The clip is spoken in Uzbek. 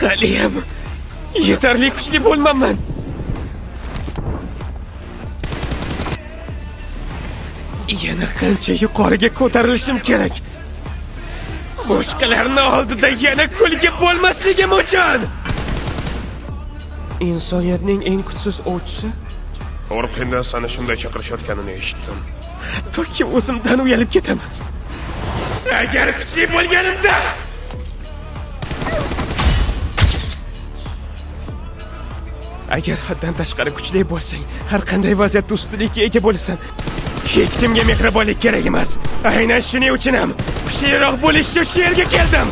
haliyam yetarli kuchli bo'lmaman. Yana qancha yuqoriga ko'tarilishim kerak? Boshqalarning oldida yana kulgi bo'lmasligim uchun. Insoniyatning eng kuchsiz ovchisi Orqindan sana shunday chaqirishayotganini eshitdim. Hattoki o'zimdan uyalib ketaman. Agar kuchli bo'lganimda agar haddan tashqari kuchli bo'lsang, har qanday vaziyatda ustunlikka ega bo'lasan. Hech kimga mehribonlik kerak emas. Aynan shuning uchun ham kuchliroq bo'lish uchun shu yerga keldim.